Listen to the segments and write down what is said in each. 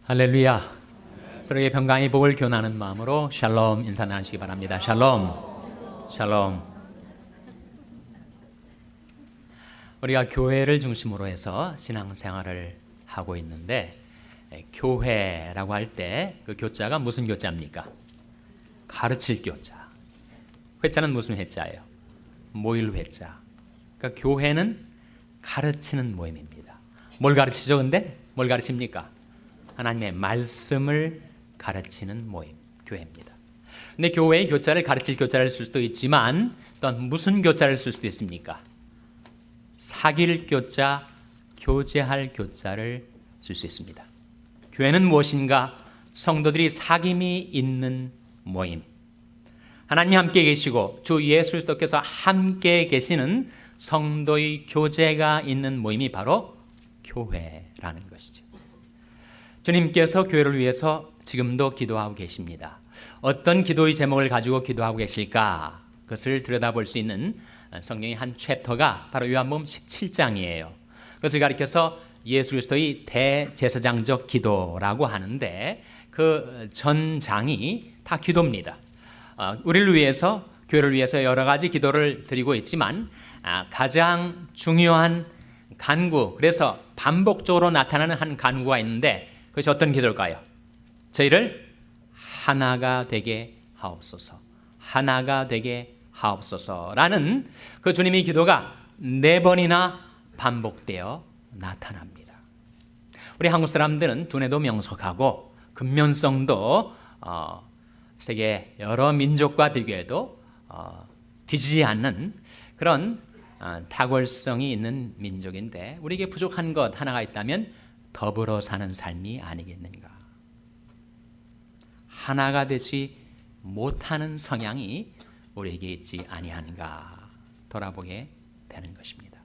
할렐루야. 서로의 평강의 복을 교훈하는 마음으로 샬롬 인사 나누시기 바랍니다. 샬롬. 샬롬. 우리가 교회를 중심으로 해서 신앙생활을 하고 있는데, 교회라고 할 때 그 교자가 무슨 교자입니까? 가르칠 교자. 회자는 무슨 회자예요? 모일 회자. 그러니까 교회는 가르치는 모임입니다. 뭘 가르치죠? 근데 뭘 가르칩니까? 하나님의 말씀을 가르치는 모임, 교회입니다. 근데 교회의 교자를 가르칠 교자를 쓸 수도 있지만 또 무슨 교자를 쓸 수도 있습니까? 사귈 교자, 교제할 교자를 쓸 수 있습니다. 교회는 무엇인가? 성도들이 사귐이 있는 모임. 하나님이 함께 계시고 주 예수 그리스도께서 함께 계시는 성도의 교제가 있는 모임이 바로 교회라는 것이죠. 주님께서 교회를 위해서 지금도 기도하고 계십니다. 어떤 기도의 제목을 가지고 기도하고 계실까? 그것을 들여다볼 수 있는 성경의 한 챕터가 바로 요한복음 17장이에요. 그것을 가리켜서 예수 그리스도의 대제사장적 기도라고 하는데 그 전장이 다 기도입니다. 우리를 위해서, 교회를 위해서 여러 가지 기도를 드리고 있지만 가장 중요한 간구, 그래서 반복적으로 나타나는 한 간구가 있는데 그것이 어떤 기도일까요? 저희를 하나가 되게 하옵소서, 하나가 되게 하옵소서라는 그 주님의 기도가 4번이나 반복되어 나타납니다. 우리 한국 사람들은 두뇌도 명석하고 근면성도 세계 여러 민족과 비교해도 뒤지지 않는 그런 탁월성이 있는 민족인데, 우리에게 부족한 것 하나가 있다면 더불어 사는 삶이 아니겠는가. 하나가 되지 못하는 성향이 우리에게 있지 아니한가 돌아보게 되는 것입니다.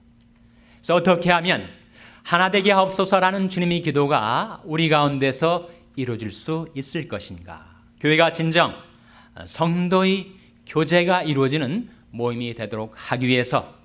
그래서 어떻게 하면 하나 되게 하옵소서라는 주님의 기도가 우리 가운데서 이루어질 수 있을 것인가. 교회가 진정 성도의 교제가 이루어지는 모임이 되도록 하기 위해서,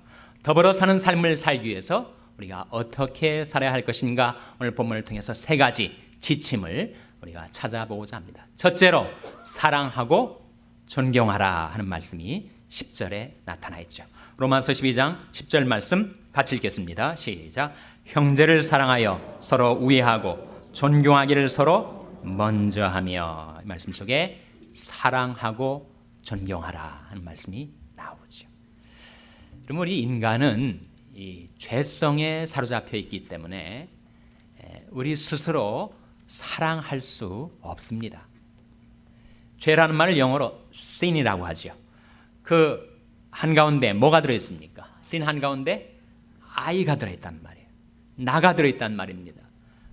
더불어 사는 삶을 살기 위해서 우리가 어떻게 살아야 할 것인가, 오늘 본문을 통해서 3가지 지침을 우리가 찾아보고자 합니다. 첫째로 사랑하고 존경하라 하는 말씀이 10절에 나타나 있죠. 로마서 12장 10절 말씀 같이 읽겠습니다. 시작. 형제를 사랑하여 서로 우애하고 존경하기를 서로 먼저 하며, 이 말씀 속에 사랑하고 존경하라 하는 말씀이 나오죠. 그럼 우리 인간은 이 죄성에 사로잡혀 있기 때문에 우리 스스로 사랑할 수 없습니다. 죄라는 말을 영어로 sin이라고 하죠. 그 한가운데 뭐가 들어있습니까? sin 한가운데 I가 들어있단 말이에요. 나가 들어있단 말입니다.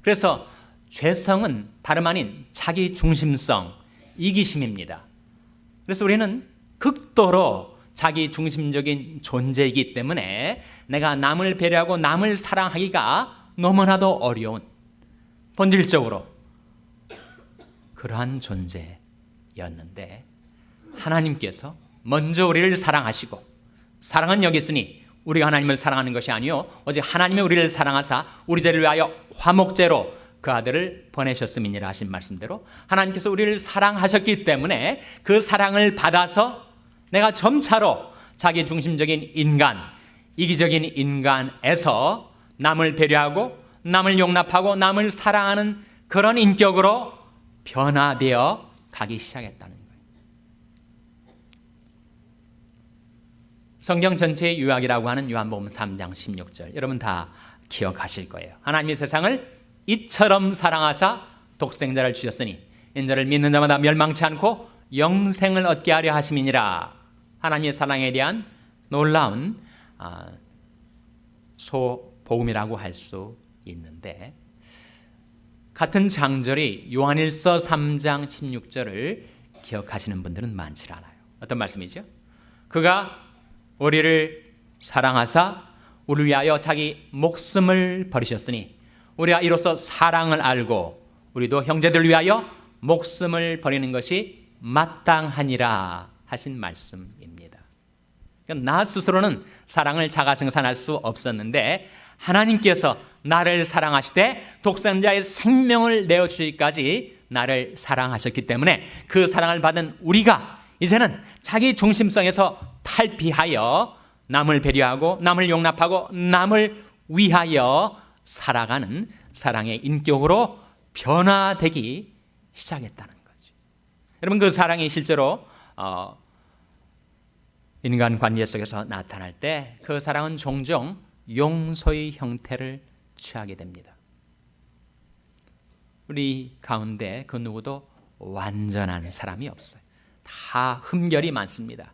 그래서 죄성은 다름 아닌 자기 중심성, 이기심입니다. 그래서 우리는 극도로 자기 중심적인 존재이기 때문에 내가 남을 배려하고 남을 사랑하기가 너무나도 어려운, 본질적으로 그러한 존재였는데, 하나님께서 먼저 우리를 사랑하시고, 사랑은 여기 있으니 우리가 하나님을 사랑하는 것이 아니요 오직 하나님이 우리를 사랑하사 우리 죄를 위하여 화목제로 그 아들을 보내셨음이니라 하신 말씀대로 하나님께서 우리를 사랑하셨기 때문에 그 사랑을 받아서 내가 점차로 자기 중심적인 인간, 이기적인 인간에서 남을 배려하고 남을 용납하고 남을 사랑하는 그런 인격으로 변화되어 가기 시작했다는 거예요. 성경 전체의 요약이라고 하는 요한복음 3장 16절, 여러분 다 기억하실 거예요. 하나님이 세상을 이처럼 사랑하사 독생자를 주셨으니 인자를 믿는 자마다 멸망치 않고 영생을 얻게 하려 하심이니라. 하나님의 사랑에 대한 놀라운 소복음이라고 할 수 있는데, 같은 장절이 요한일서 3장 16절을 기억하시는 분들은 많지 않아요. 어떤 말씀이죠? 그가 우리를 사랑하사 우리를 위하여 자기 목숨을 버리셨으니 우리가 이로써 사랑을 알고 우리도 형제들을 위하여 목숨을 버리는 것이 마땅하니라 하신 말씀입니다. 그러니까 나 스스로는 사랑을 자가 생산할 수 없었는데 하나님께서 나를 사랑하시되 독생자의 생명을 내어주시기까지 나를 사랑하셨기 때문에 그 사랑을 받은 우리가 이제는 자기 중심성에서 탈피하여 남을 배려하고 남을 용납하고 남을 위하여 살아가는 사랑의 인격으로 변화되기 시작했다는 거죠. 여러분, 그 사랑이 실제로 인간 관계 속에서 나타날 때 그 사랑은 종종 용서의 형태를 취하게 됩니다. 우리 가운데 그 누구도 완전한 사람이 없어요. 다 흠결이 많습니다.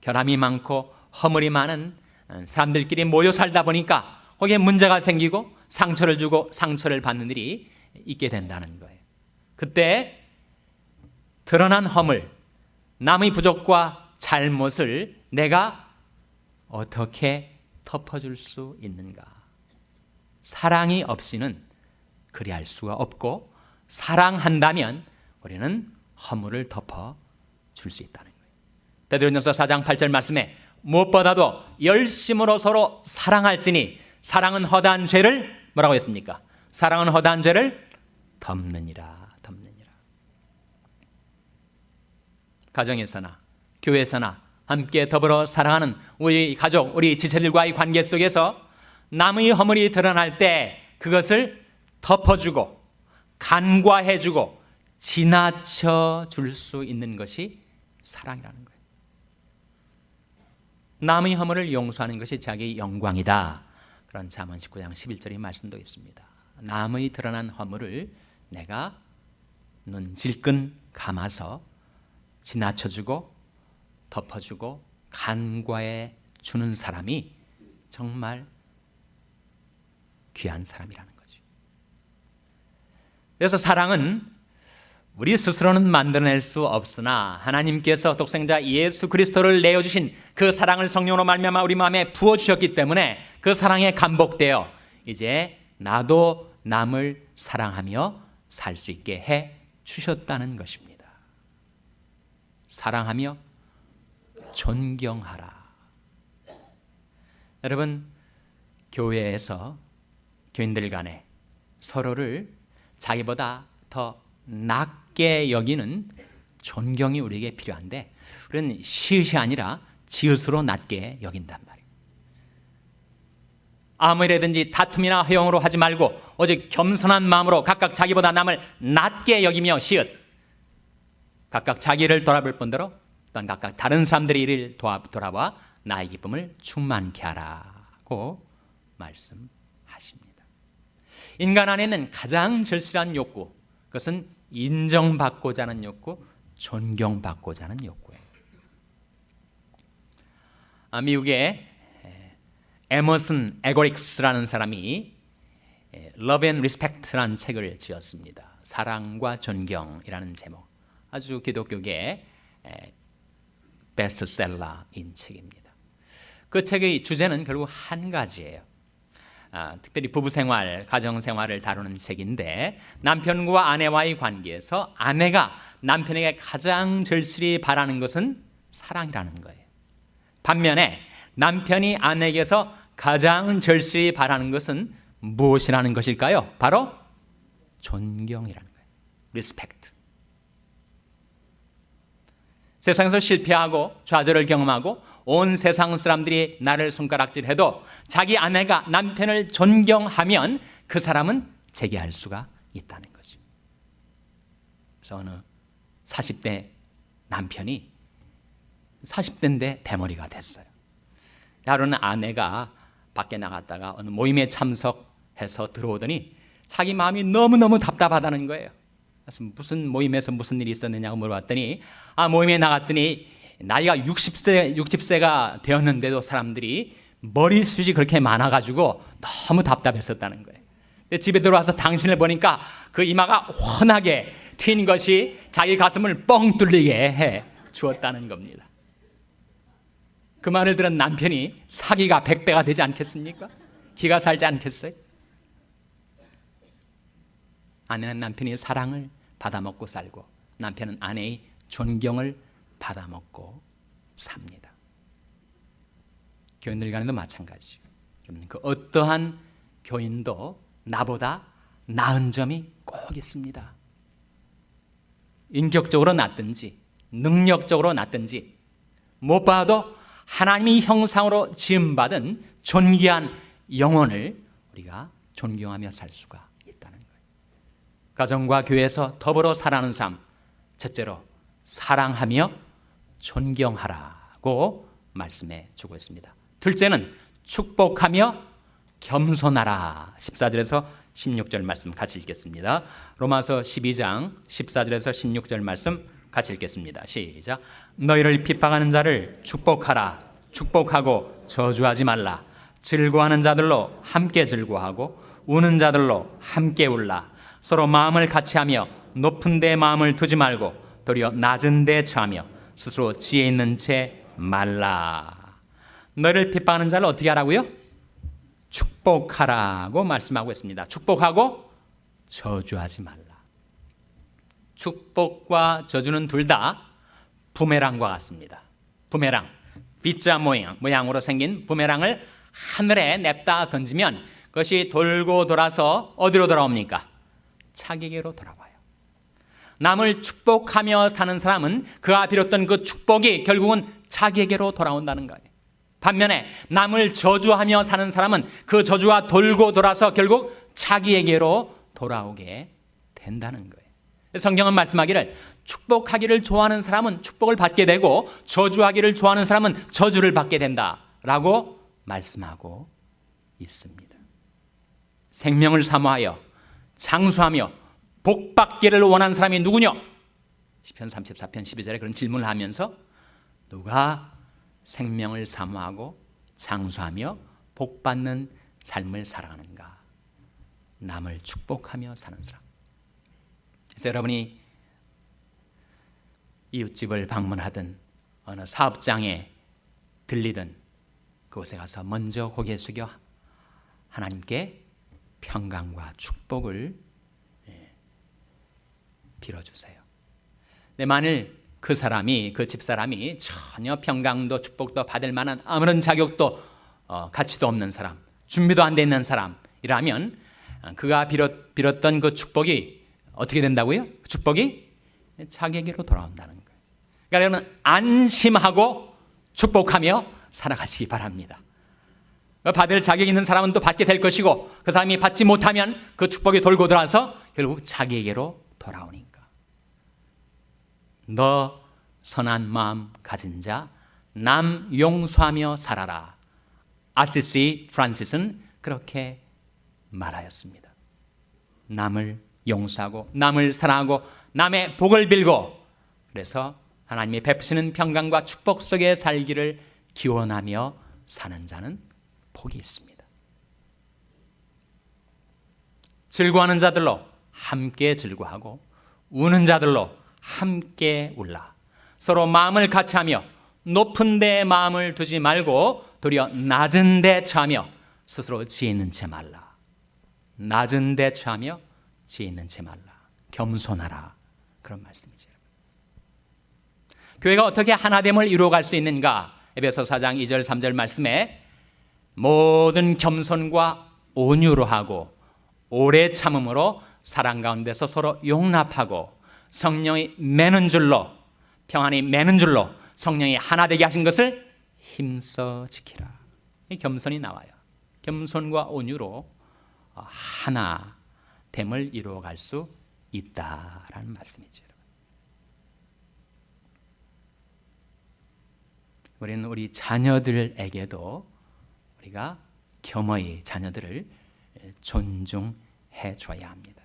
결함이 많고 허물이 많은 사람들끼리 모여 살다 보니까 거기에 문제가 생기고 상처를 주고 상처를 받는 일이 있게 된다는 거예요. 그때 드러난 허물, 남의 부족과 잘못을 내가 어떻게 덮어줄 수 있는가? 사랑이 없이는 그리할 수가 없고, 사랑한다면 우리는 허물을 덮어줄 수 있다는 거예요. 베드로전서 4장 8절 말씀에 무엇보다도 열심으로 서로 사랑할지니 사랑은 허다한 죄를 뭐라고 했습니까? 사랑은 허다한 죄를 덮느니라. 가정에서나 교회에서나 함께 더불어 사랑하는 우리 가족, 우리 지체들과의 관계 속에서 남의 허물이 드러날 때 그것을 덮어주고 간과해주고 지나쳐 줄 수 있는 것이 사랑이라는 거예요. 남의 허물을 용서하는 것이 자기의 영광이다. 그런 잠언 19장 11절의 말씀도 있습니다. 남의 드러난 허물을 내가 눈 질끈 감아서 지나쳐주고 덮어주고 간과해 주는 사람이 정말 귀한 사람이라는 거죠. 그래서 사랑은 우리 스스로는 만들어낼 수 없으나 하나님께서 독생자 예수 그리스도를 내어주신 그 사랑을 성령으로 말미암아 우리 마음에 부어주셨기 때문에 그 사랑에 감복되어 이제 나도 남을 사랑하며 살 수 있게 해 주셨다는 것입니다. 사랑하며 존경하라. 여러분, 교회에서 교인들 간에 서로를 자기보다 더 낮게 여기는 존경이 우리에게 필요한데, 우리는 시읒이 아니라 지읒으로 낮게 여긴단 말이에요. 아무 일이든지 다툼이나 허용으로 하지 말고 오직 겸손한 마음으로 각각 자기보다 남을 낮게 여기며 시읒, 각각 자기를 돌아볼 뿐더러 또한 각각 다른 사람들의 일을 돌아봐 나의 기쁨을 충만케 하라고 말씀하십니다. 인간 안에는 가장 절실한 욕구, 그것은 인정받고자 하는 욕구, 존경받고자 하는 욕구예요. 미국의 에머슨 에거릭스라는 사람이 Love and Respect라는 책을 지었습니다. 사랑과 존경이라는 제목, 아주 기독교계의 베스트셀러인 책입니다. 그 책의 주제는 결국 한 가지예요. 특별히 부부생활, 가정생활을 다루는 책인데, 남편과 아내와의 관계에서 아내가 남편에게 가장 절실히 바라는 것은 사랑이라는 거예요. 반면에 남편이 아내에게서 가장 절실히 바라는 것은 무엇이라는 것일까요? 바로 존경이라는 거예요. 리스펙트. 세상에서 실패하고 좌절을 경험하고 온 세상 사람들이 나를 손가락질해도 자기 아내가 남편을 존경하면 그 사람은 재기할 수가 있다는 거죠. 그래서 어느 40대 남편이 40대인데 대머리가 됐어요. 하루는 아내가 밖에 나갔다가 어느 모임에 참석해서 들어오더니 자기 마음이 너무너무 답답하다는 거예요. 그래서 무슨 모임에서 무슨 일이 있었느냐고 물어봤더니, 모임에 나갔더니 나이가 60세가 되었는데도 사람들이 머리숱이 그렇게 많아가지고 너무 답답했었다는 거예요. 근데 집에 들어와서 당신을 보니까 그 이마가 훤하게 튄 것이 자기 가슴을 뻥 뚫리게 해 주었다는 겁니다. 그 말을 들은 남편이 사기가 100배가 되지 않겠습니까? 기가 살지 않겠어요? 아내는 남편의 사랑을 받아먹고 살고, 남편은 아내의 존경을 받아먹고 삽니다. 교인들 간에도 마찬가지죠. 그 어떠한 교인도 나보다 나은 점이 꼭 있습니다. 인격적으로 낫든지 능력적으로 낫든지 무엇보다도 하나님의 형상으로 지음받은 존귀한 영혼을 우리가 존경하며 살 수가 있다는 거예요. 가정과 교회에서 더불어 살아가는 삶, 첫째로 사랑하며 존경하라고 말씀해 주고 있습니다. 둘째는 축복하며 겸손하라. 14절에서 16절 말씀 같이 읽겠습니다. 로마서 12장 14절에서 16절 말씀 같이 읽겠습니다. 시작. 너희를 핍박하는 자를 축복하라. 축복하고 저주하지 말라. 즐거워하는 자들로 함께 즐거워하고 우는 자들로 함께 울라. 서로 마음을 같이하며 높은 데 마음을 두지 말고 도리어 낮은 데 처하며 스스로 지혜 있는 채 말라. 너희를 핍박하는 자를 어떻게 하라고요? 축복하라고 말씀하고 있습니다. 축복하고 저주하지 말라. 축복과 저주는 둘 다 부메랑과 같습니다. 부메랑, V자 모양으로 생긴 부메랑을 하늘에 냅다 던지면 그것이 돌고 돌아서 어디로 돌아옵니까? 자기에게로 돌아와요. 남을 축복하며 사는 사람은 그가 비롯던 그 축복이 결국은 자기에게로 돌아온다는 거예요. 반면에 남을 저주하며 사는 사람은 그 저주가 돌고 돌아서 결국 자기에게로 돌아오게 된다는 거예요. 성경은 말씀하기를 축복하기를 좋아하는 사람은 축복을 받게 되고 저주하기를 좋아하는 사람은 저주를 받게 된다라고 말씀하고 있습니다. 생명을 사모하여 장수하며 복받기를 원하는 사람이 누구냐? 시편 34편 12절에 그런 질문을 하면서 누가 생명을 사모하고 장수하며 복받는 삶을 살아가는가? 남을 축복하며 사는 사람. 그래서 여러분이 이웃집을 방문하든 어느 사업장에 들리든 그곳에 가서 먼저 고개 숙여 하나님께 평강과 축복을 빌어주세요. 근데 만일 그 사람이, 그 집사람이 전혀 평강도 축복도 받을 만한 아무런 자격도 가치도 없는 사람, 준비도 안 돼 있는 사람이라면 그가 빌었던 그 축복이 어떻게 된다고요? 축복이 자기에게로 돌아온다는 거예요. 그러니까 여러분 안심하고 축복하며 살아가시기 바랍니다. 받을 자격 있는 사람은 또 받게 될 것이고 그 사람이 받지 못하면 그 축복이 돌고 돌아서 결국 자기에게로 돌아오니까. 너 선한 마음 가진 자 남 용서하며 살아라. 아시시 프란시스는 그렇게 말하였습니다. 남을 용서하고 남을 사랑하고 남의 복을 빌고 그래서 하나님이 베푸시는 평강과 축복 속에 살기를 기원하며 사는 자는 복이 있습니다. 즐거워하는 자들로 함께 즐거워하고 우는 자들로 함께 울라. 서로 마음을 같이하며 높은 데에 마음을 두지 말고 도리어 낮은 데 처하며 스스로 지혜 있는 채 말라. 낮은 데 처하며 지혜 있는 채 말라. 겸손하라. 그런 말씀이죠. 교회가 어떻게 하나됨을 이루어갈 수 있는가? 에베소 4장 2절 3절 말씀에 모든 겸손과 온유로 하고 오래 참음으로 사랑 가운데서 서로 용납하고 성령이 매는 줄로 평안이 매는 줄로 성령이 하나 되게 하신 것을 힘써 지키라. 이 겸손이 나와요. 겸손과 온유로 하나됨을 이루어갈 수 있다라는 말씀이죠. 우리는 우리 자녀들에게도 우리가 겸허히 자녀들을 존중해 줘야 합니다.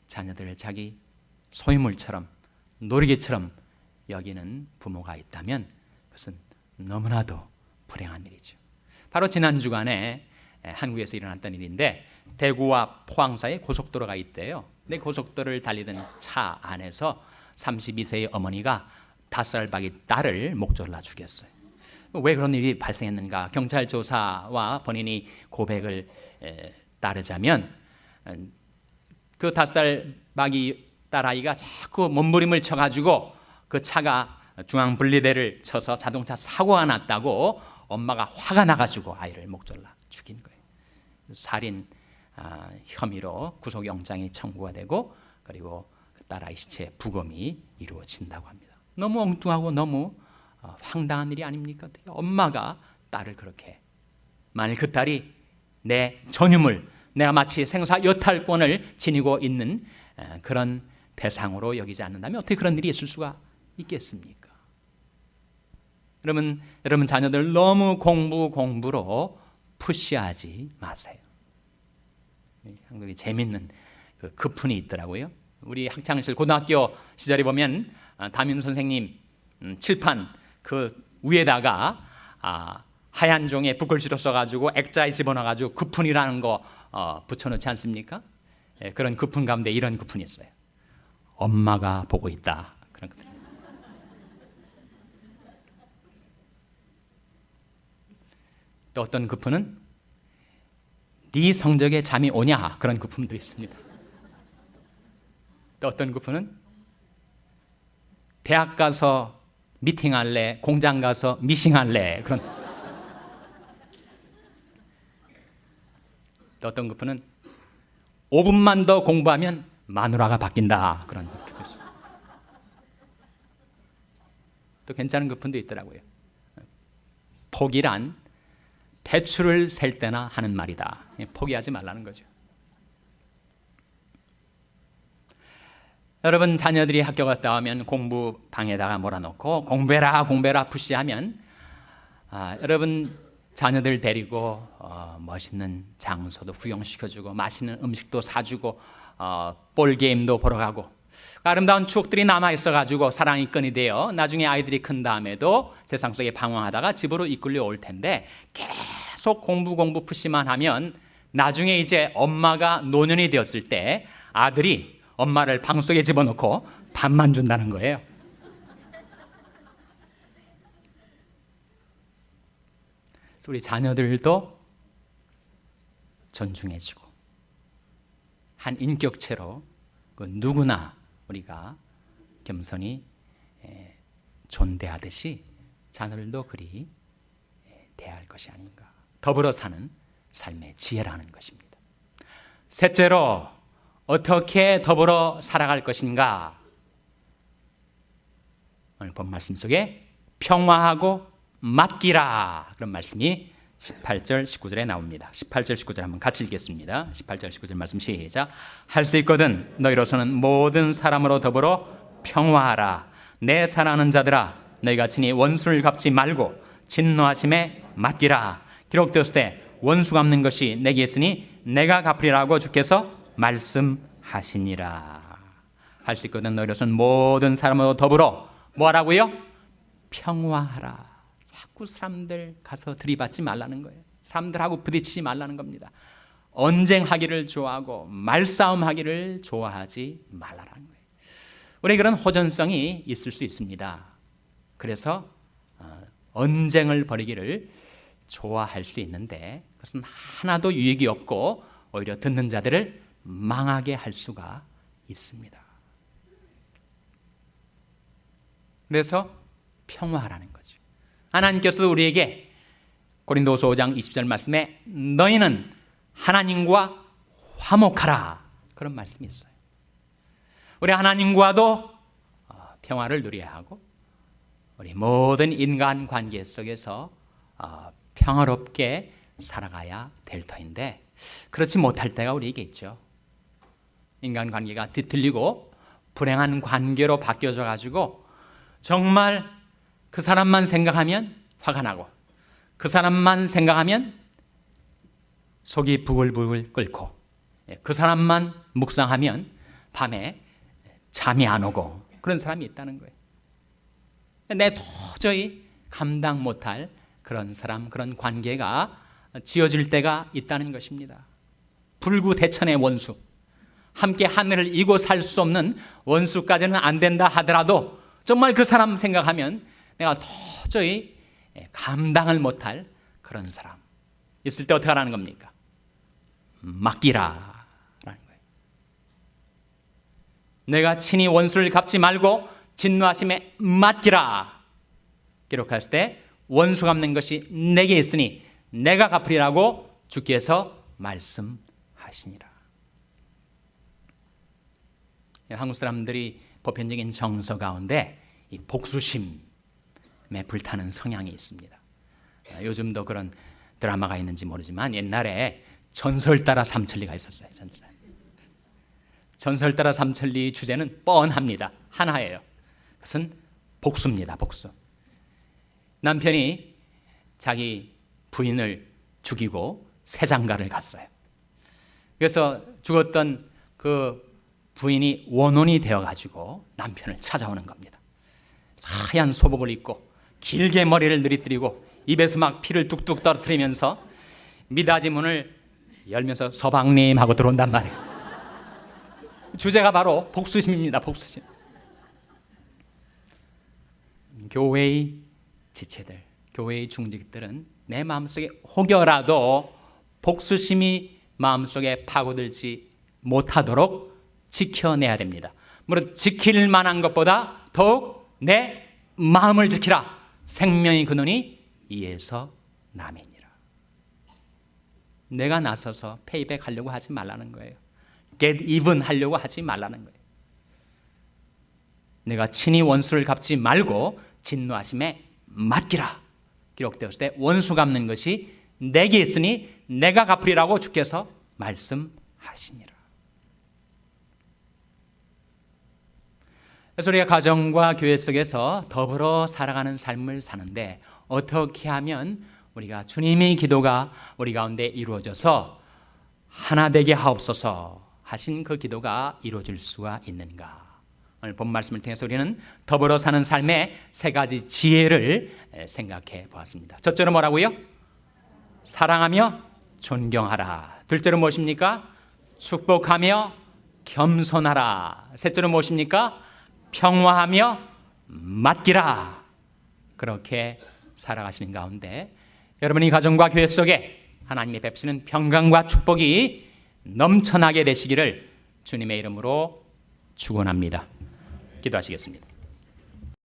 자녀들을 자기 소유물처럼 놀이개처럼 여기는 부모가 있다면 그것은 너무나도 불행한 일이죠. 바로 지난 주간에 한국에서 일어났던 일인데 대구와 포항 사이에 고속도로가 있대요. 근데 고속도로를 달리던 차 안에서 32세의 어머니가 5살 박이 딸을 목졸라 죽였어요. 왜 그런 일이 발생했는가? 경찰 조사와 본인이 고백을 따르자면 그 5살 박이 딸아이가 자꾸 몸부림을 쳐가지고 그 차가 중앙분리대를 쳐서 자동차 사고가 났다고 엄마가 화가 나가지고 아이를 목졸라 죽인 거예요. 살인 혐의로 구속영장이 청구가 되고 그리고 그 딸아이 시체 부검이 이루어진다고 합니다. 너무 엉뚱하고 너무 황당한 일이 아닙니까? 엄마가 딸을 그렇게, 만일 그 딸이 내 전유물, 내가 마치 생사 여탈권을 지니고 있는 그런 대상으로 여기지 않는다면 어떻게 그런 일이 있을 수가 있겠습니까? 여러분 자녀들 너무 공부로 푸시하지 마세요. 한국에 재밌는 그 급훈이 있더라고요. 우리 학창시절 고등학교 시절에 보면 담임 선생님 칠판 그 위에다가 하얀 종이에 붓글씨로 써가지고 액자에 집어넣어가지고 급훈이라는 거 붙여놓지 않습니까? 그런 급훈 가운데 이런 급훈이 있어요. 엄마가 보고 있다. 그런 것들. 또 어떤 급훈은 네 성적에 잠이 오냐, 그런 급훈도 있습니다. 또 어떤 급훈은 대학 가서 미팅할래, 공장 가서 미싱할래, 그런. 또 어떤 급훈은 5분만 더 공부하면 마누라가 바뀐다, 그런 급훈도 있어요. 또 괜찮은 급훈도 있더라고요. 포기란 배추를 셀 때나 하는 말이다. 포기하지 말라는 거죠. 여러분 자녀들이 학교 갔다 오면 공부방에다가 몰아놓고 공부해라 푸시하면 여러분 자녀들 데리고 멋있는 장소도 구경시켜주고 맛있는 음식도 사주고 볼게임도 보러 가고 아름다운 추억들이 남아있어가지고 사랑이 끈이 되어 나중에 아이들이 큰 다음에도 세상 속에 방황하다가 집으로 이끌려 올 텐데 계속 공부 푸시만 하면 나중에 이제 엄마가 노년이 되었을 때 아들이 엄마를 방 속에 집어넣고 밥만 준다는 거예요. 우리 자녀들도 존중해주고 한 인격체로 그 누구나 우리가 겸손히 존대하듯이 자녀들도 그리 대할 것이 아닌가. 더불어 사는 삶의 지혜라는 것입니다. 셋째로 어떻게 더불어 살아갈 것인가. 오늘 본 말씀 속에 평화하고 맡기라, 그런 말씀이 18절 19절에 나옵니다. 18절 19절 한번 같이 읽겠습니다. 18절 19절 말씀 시작. 할 수 있거든 너희로서는 모든 사람으로 더불어 평화하라. 내 사랑하는 자들아 너희가 친히 원수를 갚지 말고 진노하심에 맡기라. 기록되었을 때 원수 갚는 것이 내게 있으니 내가 갚으리라고 주께서 말씀하시니라. 할 수 있거든 너희로서는 모든 사람으로 더불어 뭐하라고요? 평화하라. 자꾸 사람들 가서 들이받지 말라는 거예요. 사람들하고 부딪히지 말라는 겁니다. 언쟁하기를 좋아하고 말싸움하기를 좋아하지 말라는 거예요. 우리 그런 호전성이 있을 수 있습니다. 그래서 언쟁을 벌이기를 좋아할 수 있는데 그것은 하나도 유익이 없고 오히려 듣는 자들을 망하게 할 수가 있습니다. 그래서 평화라는 거죠. 하나님께서도 우리에게 고린도서 5장 20절 말씀에 너희는 하나님과 화목하라, 그런 말씀이 있어요. 우리 하나님과도 평화를 누려야 하고 우리 모든 인간 관계 속에서 평화롭게 살아가야 될 터인데 그렇지 못할 때가 우리에게 있죠. 인간관계가 뒤틀리고 불행한 관계로 바뀌어져 가지고 정말 그 사람만 생각하면 화가 나고 그 사람만 생각하면 속이 부글부글 끓고 그 사람만 묵상하면 밤에 잠이 안 오고 그런 사람이 있다는 거예요. 내 도저히 감당 못할 그런 사람, 그런 관계가 지어질 때가 있다는 것입니다. 불구대천의 원수, 함께 하늘을 이고 살 수 없는 원수까지는 안 된다 하더라도 정말 그 사람 생각하면 내가 도저히 감당을 못할 그런 사람 있을 때 어떻게 하라는 겁니까? 맡기라 라는 거예요. 내가 친히 원수를 갚지 말고 진노하심에 맡기라. 기록했을 때 원수 갚는 것이 내게 있으니 내가 갚으리라고 주께서 말씀하시니라. 한국 사람들이 보편적인 정서 가운데 이 복수심에 불타는 성향이 있습니다. 요즘도 그런 드라마가 있는지 모르지만 옛날에 전설 따라 삼천리가 있었어요. 전설 따라 삼천리 주제는 뻔합니다. 하나예요. 그것은 복수입니다. 복수. 남편이 자기 부인을 죽이고 새 장가를 갔어요. 그래서 죽었던 그 부인이 원혼이 되어가지고 남편을 찾아오는 겁니다. 하얀 소복을 입고 길게 머리를 늘이뜨리고 입에서 막 피를 뚝뚝 떨어뜨리면서 미닫이 문을 열면서 서방님 하고 들어온단 말이에요. 주제가 바로 복수심입니다. 복수심. 교회의 지체들, 교회의 중직들은 내 마음속에 혹여라도 복수심이 마음속에 파고들지 못하도록 지켜내야 됩니다. 물론 지킬 만한 것보다 더욱 내 마음을 지키라. 생명의 근원이 이에서 남이니라. 내가 나서서 페이백 하려고 하지 말라는 거예요. get even 하려고 하지 말라는 거예요. 내가 친히 원수를 갚지 말고 진노하심에 맡기라. 기록되었을 때 원수 갚는 것이 내게 있으니 내가 갚으리라고 주께서 말씀하시니라. 그래서 우리가 가정과 교회 속에서 더불어 살아가는 삶을 사는데 어떻게 하면 우리가 주님의 기도가 우리 가운데 이루어져서 하나 되게 하옵소서 하신 그 기도가 이루어질 수가 있는가? 오늘 본 말씀을 통해서 우리는 더불어 사는 삶의 세 가지 지혜를 생각해 보았습니다. 첫째로 뭐라고요? 사랑하며 존경하라. 둘째로 무엇입니까? 축복하며 겸손하라. 셋째로 무엇입니까? 평화하며 맡기라. 그렇게 살아가시는 가운데 여러분이 가정과 교회 속에 하나님의 베푸시는 평강과 축복이 넘쳐나게 되시기를 주님의 이름으로 축원합니다. 기도하시겠습니다.